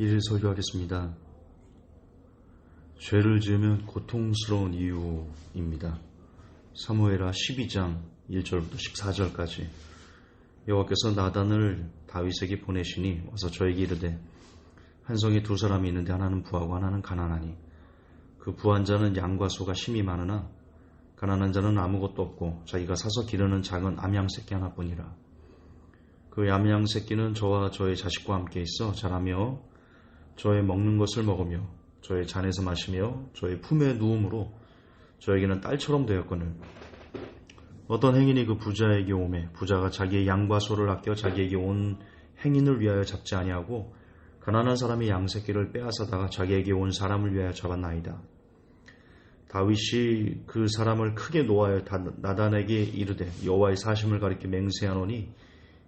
이를 설교하겠습니다. 죄를 지으면 고통스러운 이유입니다. 사무엘하 12장 1절부터 14절까지 여호와께서 나단을 다윗에게 보내시니 와서 저에게 이르되 한 성에 두 사람이 있는데 하나는 부하고 하나는 가난하니 그 부한 자는 양과 소가 심이 많으나 가난한 자는 아무것도 없고 자기가 사서 기르는 작은 암양 새끼 하나뿐이라. 그 암양 새끼는 저와 저의 자식과 함께 있어 자라며 저의 먹는 것을 먹으며 저의 잔에서 마시며 저의 품에 누움으로 저에게는 딸처럼 되었거늘 어떤 행인이 그 부자에게 오매 부자가 자기의 양과 소를 아껴 자기에게 온 행인을 위하여 잡지 아니하고 가난한 사람이 양 새끼를 빼앗아다가 자기에게 온 사람을 위하여 잡았나이다. 다윗이 그 사람을 크게 노하여 나단에게 이르되 여호와의 사심을 가리켜 맹세하노니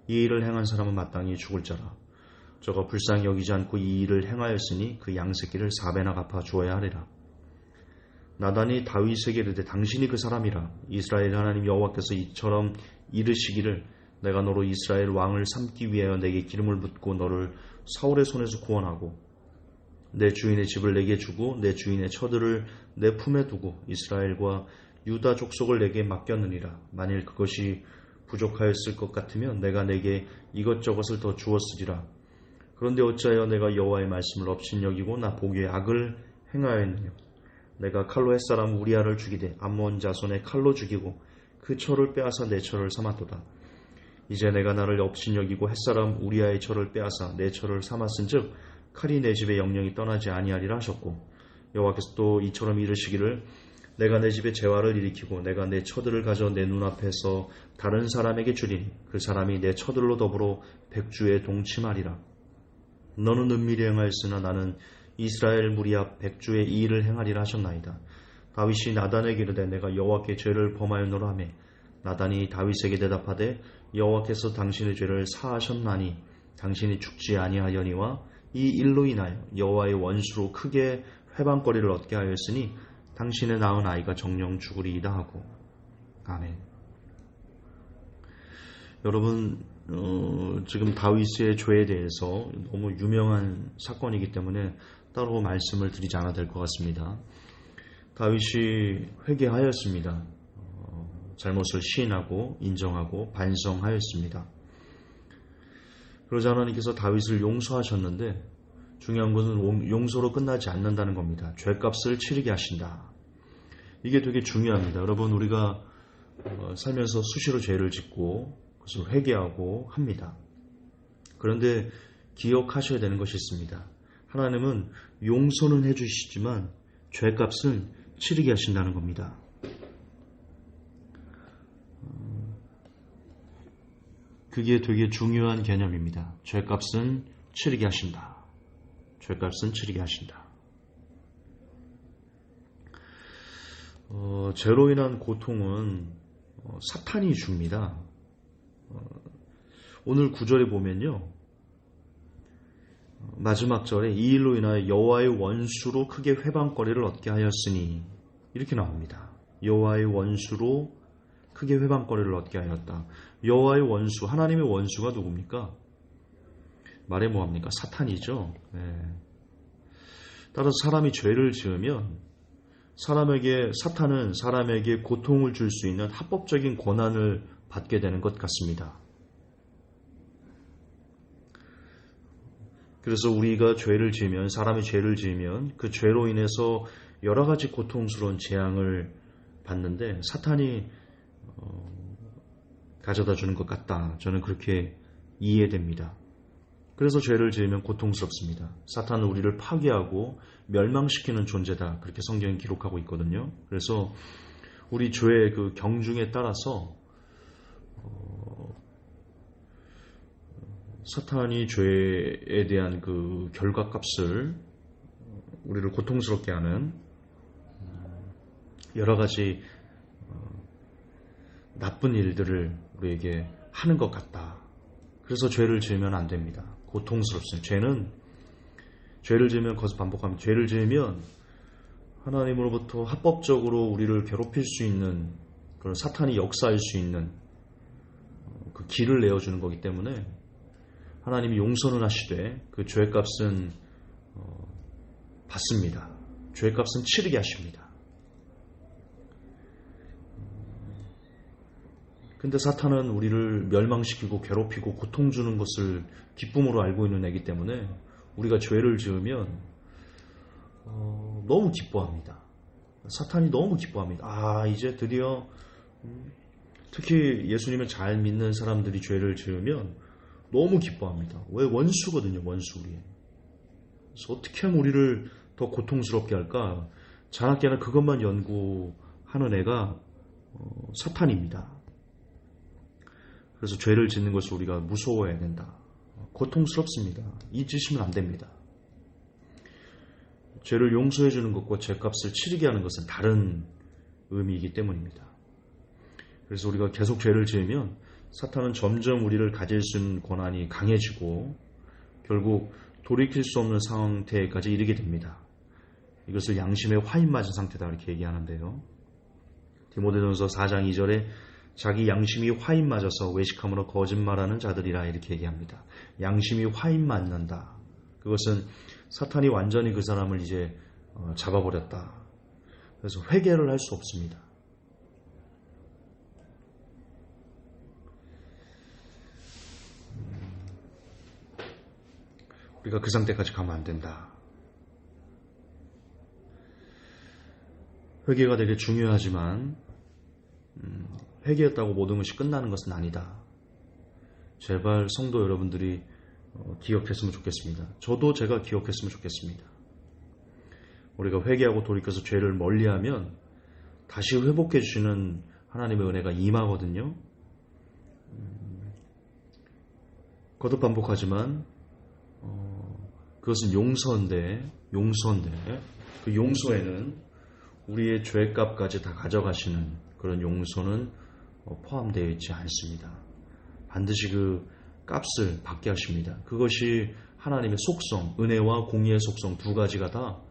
이 일을 행한 사람은 마땅히 죽을 자라. 저가 불쌍히 여기지 않고 이 일을 행하였으니 그 양 새끼를 4배나 갚아 주어야 하리라. 나단이 다윗에게 이르되 당신이 그 사람이라. 이스라엘 하나님 여호와께서 이처럼 이르시기를 내가 너로 이스라엘 왕을 삼기 위하여 내게 기름을 붓고 너를 사울의 손에서 구원하고 내 주인의 집을 내게 주고 내 주인의 처들을 내 품에 두고 이스라엘과 유다 족속을 내게 맡겼느니라. 만일 그것이 부족하였을 것 같으면 내가 내게 이것저것을 더 주었으리라. 그런데 어찌하여 내가 여호와의 말씀을 업신여기고 나 보기에 악을 행하였느냐. 내가 칼로 햇사람 우리아를 죽이되 암몬 자손의 칼로 죽이고 그 처를 빼앗아 내 처를 삼았도다. 이제 내가 나를 업신여기고 햇사람 우리아의 처를 빼앗아 내 처를 삼았은즉 칼이 내 집에 영영이 떠나지 아니하리라 하셨고 여호와께서 또 이처럼 이르시기를 내가 내 집에 재화를 일으키고 내가 내 처들을 가져 내 눈앞에서 다른 사람에게 주리니 그 사람이 내 처들로 더불어 백주에 동침하리라. 너는 은밀히 행하였으나 나는 이스라엘 무리 앞 백주의 이 일을 행하리라 하셨나이다. 다윗이 나단에게 이르되 내가 여호와께 죄를 범하였노라 하매 나단이 다윗에게 대답하되 여호와께서 당신의 죄를 사하셨나니 당신이 죽지 아니하려니와 이 일로 인하여 여호와의 원수로 크게 회방거리를 얻게 하였으니 당신의 낳은 아이가 정령 죽으리이다 하고. 아멘. 여러분 지금 다윗의 죄에 대해서 너무 유명한 사건이기 때문에 따로 말씀을 드리지 않아도 될 것 같습니다. 다윗이 회개하였습니다. 잘못을 시인하고 인정하고 반성하였습니다. 그러자 하나님께서 다윗을 용서하셨는데 중요한 것은 용서로 끝나지 않는다는 겁니다. 죄값을 치르게 하신다. 이게 되게 중요합니다. 여러분 우리가 살면서 수시로 죄를 짓고 그것을 회개하고 합니다. 그런데 기억하셔야 되는 것이 있습니다. 하나님은 용서는 해주시지만 죄값은 치르게 하신다는 겁니다. 그게 되게 중요한 개념입니다. 죄값은 치르게 하신다. 죄값은 치르게 하신다. 죄로 인한 고통은 사탄이 줍니다. 오늘 9절에 보면요. 마지막 절에 이 일로 인하여 여호와의 원수로 크게 회방거리를 얻게 하였으니 이렇게 나옵니다. 여호와의 원수로 크게 회방거리를 얻게 하였다. 여호와의 원수, 하나님의 원수가 누굽니까? 말해 뭐합니까? 사탄이죠. 네. 따라서 사람이 죄를 지으면 사탄은 사람에게 고통을 줄 수 있는 합법적인 권한을 받게 되는 것 같습니다. 그래서 우리가 죄를 지으면 사람이 죄를 지으면 그 죄로 인해서 여러 가지 고통스러운 재앙을 받는데 사탄이 가져다 주는 것 같다. 저는 그렇게 이해됩니다. 그래서 죄를 지으면 고통스럽습니다. 사탄은 우리를 파괴하고 멸망시키는 존재다. 그렇게 성경이 기록하고 있거든요. 그래서 우리 죄의 그 경중에 따라서 사탄이 죄에 대한 그 결과값을 우리를 고통스럽게 하는 여러 가지 나쁜 일들을 우리에게 하는 것 같다. 그래서 죄를 지으면 안 됩니다. 고통스럽습니다. 죄를 지으면 거기서 반복합니다. 죄를 지으면 하나님으로부터 합법적으로 우리를 괴롭힐 수 있는 그런 사탄이 역사할 수 있는 그 길을 내어주는 거기 때문에 하나님이 용서는 하시되 그 죄값은 받습니다. 죄값은 치르게 하십니다. 근데 사탄은 우리를 멸망시키고 괴롭히고 고통 주는 것을 기쁨으로 알고 있는 애기 때문에 우리가 죄를 지으면 너무 기뻐합니다. 사탄이 너무 기뻐합니다. 이제 드디어 특히 예수님을 잘 믿는 사람들이 죄를 지으면 너무 기뻐합니다. 왜? 원수거든요. 원수 우리. 그래서 어떻게 하면 우리를 더 고통스럽게 할까? 자나깨나 그것만 연구하는 애가 사탄입니다. 그래서 죄를 짓는 것을 우리가 무서워해야 된다. 고통스럽습니다. 잊으시면 안 됩니다. 죄를 용서해 주는 것과 죄값을 치르게 하는 것은 다른 의미이기 때문입니다. 그래서 우리가 계속 죄를 지으면 사탄은 점점 우리를 가질 수 있는 권한이 강해지고 결국 돌이킬 수 없는 상태까지 이르게 됩니다. 이것을 양심의 화인 맞은 상태다 이렇게 얘기하는데요. 디모데전서 4장 2절에 자기 양심이 화인 맞아서 외식함으로 거짓말하는 자들이라 이렇게 얘기합니다. 양심이 화인 맞는다. 그것은 사탄이 완전히 그 사람을 이제 잡아버렸다. 그래서 회개를 할 수 없습니다. 우리가 그 상태까지 가면 안 된다. 회개가 되게 중요하지만 회개했다고 모든 것이 끝나는 것은 아니다. 제발 성도 여러분들이 기억했으면 좋겠습니다. 저도 제가 기억했으면 좋겠습니다. 우리가 회개하고 돌이켜서 죄를 멀리하면 다시 회복해 주시는 하나님의 은혜가 임하거든요. 거듭 반복하지만 그것은 용서인데 그 용서에는 우리의 죄값까지 다 가져가시는 그런 용서는 포함되어 있지 않습니다. 반드시 그 값을 받게 하십니다. 그것이 하나님의 속성, 은혜와 공의의 속성 두 가지가 다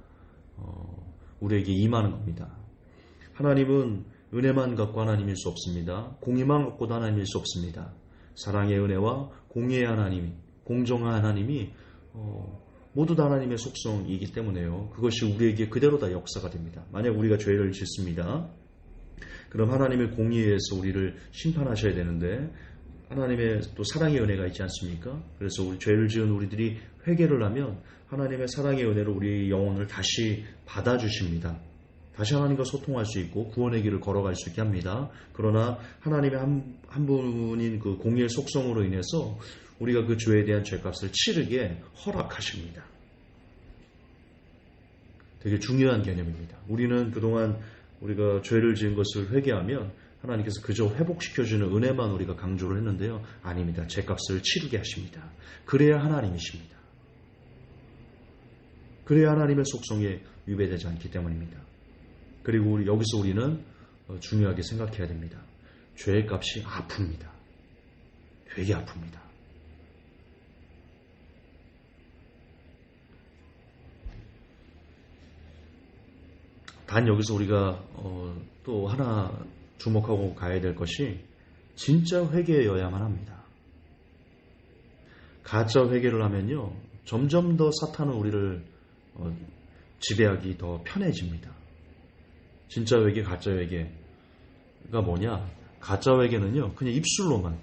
우리에게 임하는 겁니다. 하나님은 은혜만 갖고 하나님일 수 없습니다. 공의만 갖고도 하나님일 수 없습니다. 사랑의 은혜와 공의의 하나님이, 공정한 하나님이 모두 다 하나님의 속성이기 때문에요. 그것이 우리에게 그대로 다 역사가 됩니다. 만약 우리가 죄를 짓습니다. 그럼 하나님의 공의에 의해서 우리를 심판하셔야 되는데 하나님의 또 사랑의 은혜가 있지 않습니까? 그래서 우리 죄를 지은 우리들이 회개를 하면 하나님의 사랑의 은혜로 우리의 영혼을 다시 받아주십니다. 다시 하나님과 소통할 수 있고 구원의 길을 걸어갈 수 있게 합니다. 그러나 하나님의 한 분인 그 공의의 속성으로 인해서 우리가 그 죄에 대한 죄값을 치르게 허락하십니다. 되게 중요한 개념입니다. 우리는 그동안 우리가 죄를 지은 것을 회개하면 하나님께서 그저 회복시켜주는 은혜만 우리가 강조를 했는데요. 아닙니다. 죄값을 치르게 하십니다. 그래야 하나님이십니다. 그래야 하나님의 속성에 위배되지 않기 때문입니다. 그리고 여기서 우리는 중요하게 생각해야 됩니다. 죄의 값이 아픕니다. 되게 아픕니다. 단 여기서 우리가 또 하나 주목하고 가야 될 것이 진짜 회개여야만 합니다. 가짜 회개를 하면요. 점점 더 사탄은 우리를 지배하기 더 편해집니다. 진짜 회개, 가짜 회개가 뭐냐? 가짜 회개는요. 그냥 입술로만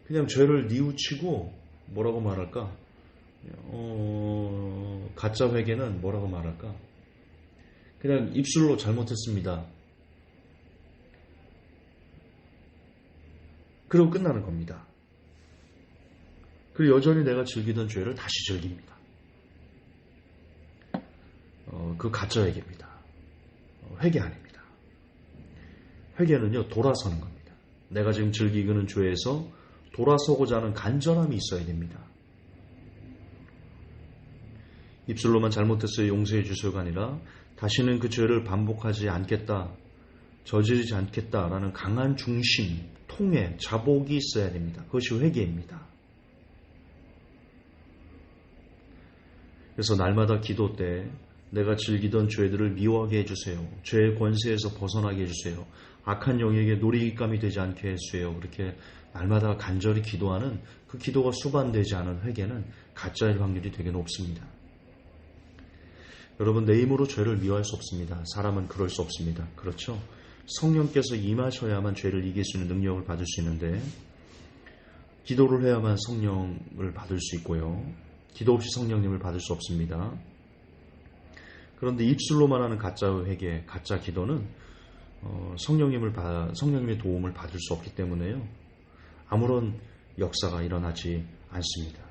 그냥 죄를 뉘우치고 뭐라고 말할까? 가짜 회개는 뭐라고 말할까? 그냥 입술로 잘못했습니다. 그리고 끝나는 겁니다. 그리고 여전히 내가 즐기던 죄를 다시 즐깁니다. 그 가짜 회개입니다. 회개 아닙니다. 회개는요, 돌아서는 겁니다. 내가 지금 즐기는 죄에서 돌아서고자 하는 간절함이 있어야 됩니다. 입술로만 잘못했어요, 용서해 주세요가 아니라 다시는 그 죄를 반복하지 않겠다, 저지르지 않겠다라는 강한 중심, 통해, 자복이 있어야 됩니다. 그것이 회개입니다. 그래서 날마다 기도 때 내가 즐기던 죄들을 미워하게 해주세요. 죄의 권세에서 벗어나게 해주세요. 악한 영에게 놀이감이 되지 않게 해주세요. 그렇게 날마다 간절히 기도하는 그 기도가 수반되지 않은 회개는 가짜일 확률이 되게 높습니다. 여러분, 내 힘으로 죄를 미워할 수 없습니다. 사람은 그럴 수 없습니다. 그렇죠? 성령께서 임하셔야만 죄를 이길 수 있는 능력을 받을 수 있는데, 기도를 해야만 성령을 받을 수 있고요. 기도 없이 성령님을 받을 수 없습니다. 그런데 입술로만 하는 가짜 회개, 가짜 기도는 성령님의 도움을 받을 수 없기 때문에요. 아무런 역사가 일어나지 않습니다.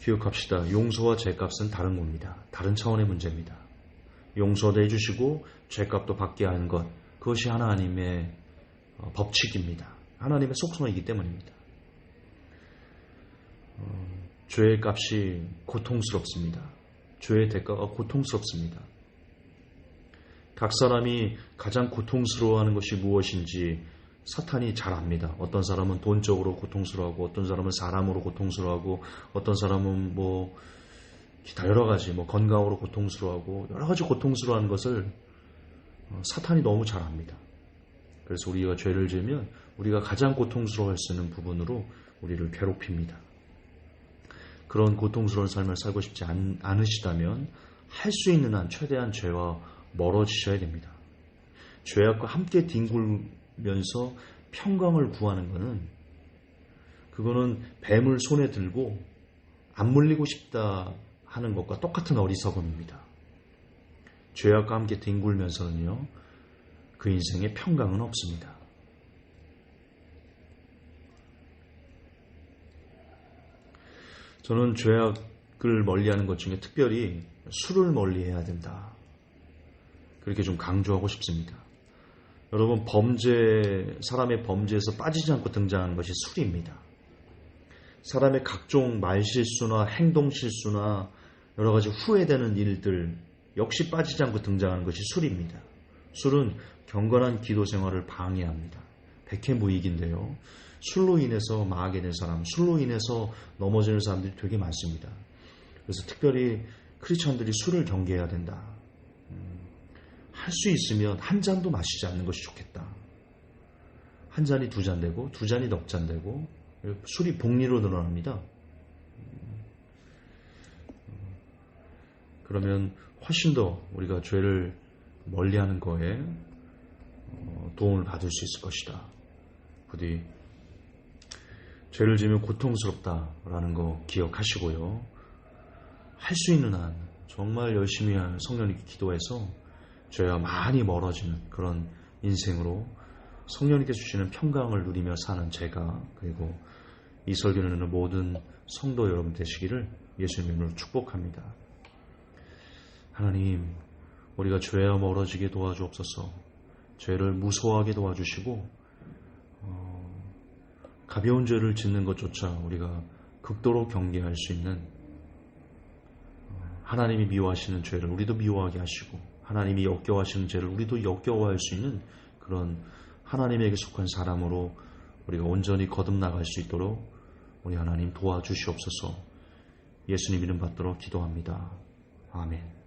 기억합시다. 용서와 죄값은 다른 겁니다. 다른 차원의 문제입니다. 용서도 해주시고 죄값도 받게 하는 것, 그것이 하나님의 법칙입니다. 하나님의 속성이기 때문입니다. 죄의 값이 고통스럽습니다. 죄의 대가가 고통스럽습니다. 각 사람이 가장 고통스러워하는 것이 무엇인지 사탄이 잘 압니다. 어떤 사람은 돈적으로 고통스러워하고, 어떤 사람은 사람으로 고통스러워하고, 어떤 사람은 기타 여러 가지 건강으로 고통스러워하고, 여러 가지 고통스러워하는 것을 사탄이 너무 잘 압니다. 그래서 우리가 죄를 지으면 우리가 가장 고통스러워할 수 있는 부분으로 우리를 괴롭힙니다. 그런 고통스러운 삶을 살고 싶지 않으시다면 할 수 있는 한 최대한 죄와 멀어지셔야 됩니다. 죄악과 함께 뒹굴면서 평강을 구하는 그거는 뱀을 손에 들고 안 물리고 싶다 하는 것과 똑같은 어리석음입니다. 죄악과 함께 뒹굴면서는요, 그 인생에 평강은 없습니다. 저는 죄악을 멀리하는 것 중에 특별히 술을 멀리해야 된다, 그렇게 좀 강조하고 싶습니다. 여러분, 사람의 범죄에서 빠지지 않고 등장하는 것이 술입니다. 사람의 각종 말실수나 행동실수나 여러 가지 후회되는 일들 역시 빠지지 않고 등장하는 것이 술입니다. 술은 경건한 기도 생활을 방해합니다. 백해무익인데요. 술로 인해서 망하게 된 사람, 술로 인해서 넘어지는 사람들이 되게 많습니다. 그래서 특별히 크리스천들이 술을 경계해야 된다. 할 수 있으면 한 잔도 마시지 않는 것이 좋겠다. 한 잔이 두 잔 되고, 두 잔이 넉 잔 되고, 술이 복리로 늘어납니다. 그러면 훨씬 더 우리가 죄를 멀리하는 거에 도움을 받을 수 있을 것이다. 부디 죄를 지으면 고통스럽다라는 거 기억하시고요. 할 수 있는 한 정말 열심히 성령님께 기도해서 죄와 많이 멀어지는 그런 인생으로 성령님께 주시는 평강을 누리며 사는 제가, 그리고 이 설교를 듣는 모든 성도 여러분 되시기를 예수님의 이름으로 축복합니다. 하나님, 우리가 죄와 멀어지게 도와주옵소서. 죄를 무서워하게 도와주시고, 가벼운 죄를 짓는 것조차 우리가 극도로 경계할 수 있는, 하나님이 미워하시는 죄를 우리도 미워하게 하시고, 하나님이 역겨워하시는 죄를 우리도 역겨워할 수 있는 그런 하나님에게 속한 사람으로 우리가 온전히 거듭나갈 수 있도록 우리 하나님 도와주시옵소서. 예수님 이름 받들어 기도합니다. 아멘.